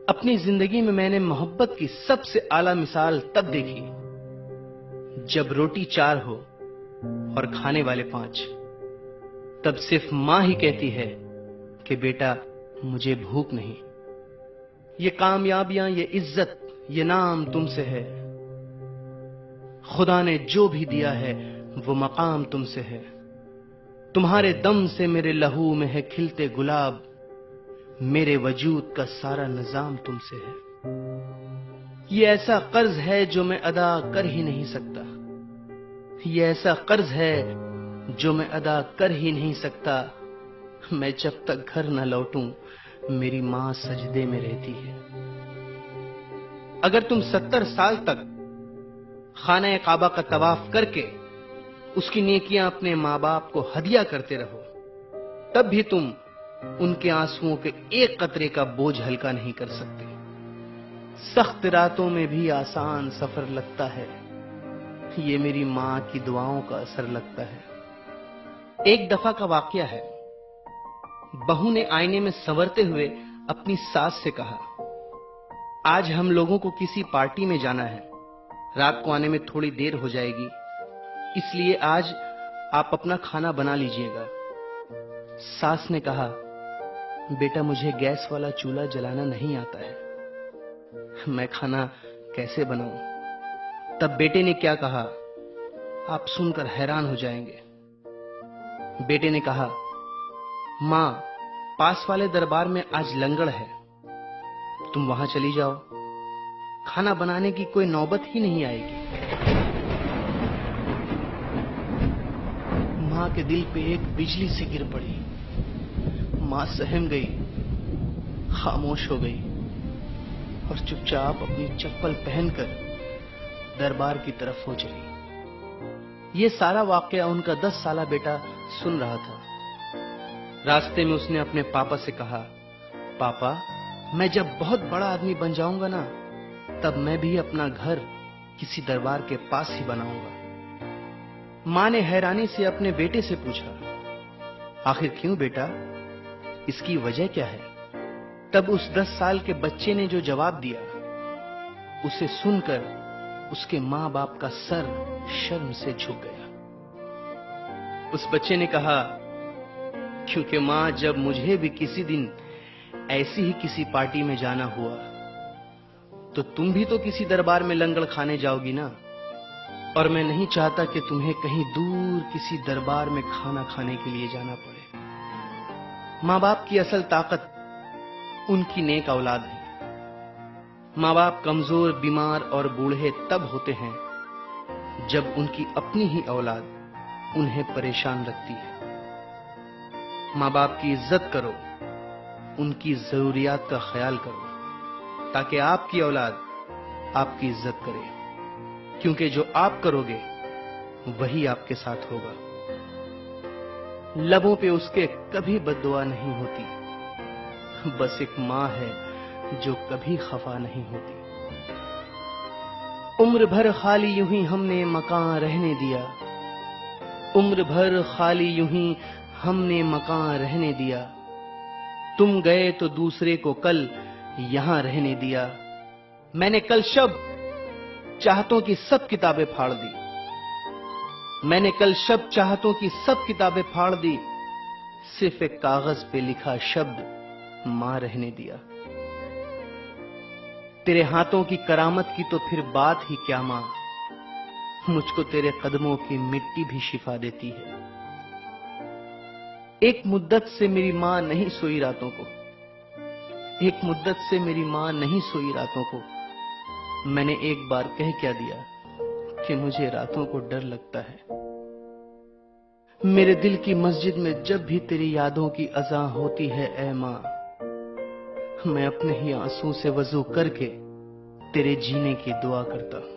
अपनी जिंदगी में मैंने मोहब्बत की सबसे आला मिसाल तब देखी जब रोटी 4 हो और खाने वाले 5। तब सिर्फ मां ही कहती है कि बेटा मुझे भूख नहीं। ये कामयाबियां, ये इज्जत, ये नाम तुमसे है। खुदा ने जो भी दिया है वो मकाम तुमसे है। तुम्हारे दम से मेरे लहू में है खिलते गुलाब। मेरे वजूद का सारा निजाम तुमसे है। ये ऐसा कर्ज है जो मैं अदा कर ही नहीं सकता। ये ऐसा कर्ज है जो मैं अदा कर ही नहीं सकता। मैं जब तक घर न लौटूं मेरी मां सजदे में रहती है। अगर तुम 70 साल तक खाना काबा का तवाफ करके उसकी नेकियां अपने मां बाप को हदिया करते रहो, तब भी तुम उनके आंसुओं के एक कतरे का बोझ हल्का नहीं कर सकते। सख्त रातों में भी आसान सफर लगता है। ये मेरी मां की दुआओं का असर लगता है। एक दफा का वाकया है। बहू ने आईने में संवरते हुए अपनी सास से कहा, आज हम लोगों को किसी पार्टी में जाना है। रात को आने में थोड़ी देर हो जाएगी, इसलिए आज आप अपना खाना बना लीजिएगा। सास ने कहा, बेटा मुझे गैस वाला चूल्हा जलाना नहीं आता है, मैं खाना कैसे बनाऊं। तब बेटे ने क्या कहा आप सुनकर हैरान हो जाएंगे। बेटे ने कहा, मां पास वाले दरबार में आज लंगड़ है, तुम वहां चली जाओ, खाना बनाने की कोई नौबत ही नहीं आएगी। मां के दिल पे एक बिजली सी गिर पड़ी। मां सहम गई, खामोश हो गई और चुपचाप अपनी चप्पल पहनकर दरबार की तरफ हो चली। ये सारा वाकया उनका 10 साला बेटा सुन रहा था। रास्ते में उसने अपने पापा से कहा, पापा मैं जब बहुत बड़ा आदमी बन जाऊंगा ना, तब मैं भी अपना घर किसी दरबार के पास ही बनाऊंगा। मां ने हैरानी से अपने बेटे से पूछा, आखिर क्यों बेटा, इसकी वजह क्या है। तब उस 10 साल के बच्चे ने जो जवाब दिया, उसे सुनकर उसके मां बाप का सर शर्म से झुक गया। उस बच्चे ने कहा, क्योंकि मां जब मुझे भी किसी दिन ऐसी ही किसी पार्टी में जाना हुआ तो तुम भी तो किसी दरबार में लंगड़ खाने जाओगी ना, और मैं नहीं चाहता कि तुम्हें कहीं दूर किसी दरबार में खाना खाने के लिए जाना पड़े। मां बाप की असल ताकत उनकी नेक औलाद है। मां बाप कमजोर, बीमार और बूढ़े तब होते हैं जब उनकी अपनी ही औलाद उन्हें परेशान रखती है। मां बाप की इज्जत करो, उनकी जरूरियात का ख्याल करो, ताकि आपकी औलाद आपकी इज्जत करे, क्योंकि जो आप करोगे वही आपके साथ होगा। लबों पे उसके कभी बद्दुआ नहीं होती, बस एक मां है जो कभी खफा नहीं होती। उम्र भर खाली यूं ही हमने मकान रहने दिया, उम्र भर खाली यूं ही हमने मकान रहने दिया। तुम गए तो दूसरे को कल यहां रहने दिया। मैंने कल शब चाहतों की सब किताबें फाड़ दी। मैंने कल शब चाहतों की सब किताबें फाड़ दी, सिर्फ एक कागज पे लिखा शब्द मां रहने दिया। तेरे हाथों की करामत की तो फिर बात ही क्या मां, मुझको तेरे कदमों की मिट्टी भी शिफा देती है। एक मुद्दत से मेरी मां नहीं सोई रातों को, एक मुद्दत से मेरी मां नहीं सोई रातों को। मैंने एक बार कह क्या दिया कि मुझे रातों को डर लगता है। मेरे दिल की मस्जिद में जब भी तेरी यादों की अज़ां होती है ऐ मां, मैं अपने ही आंसू से वजू करके तेरे जीने की दुआ करता हूं।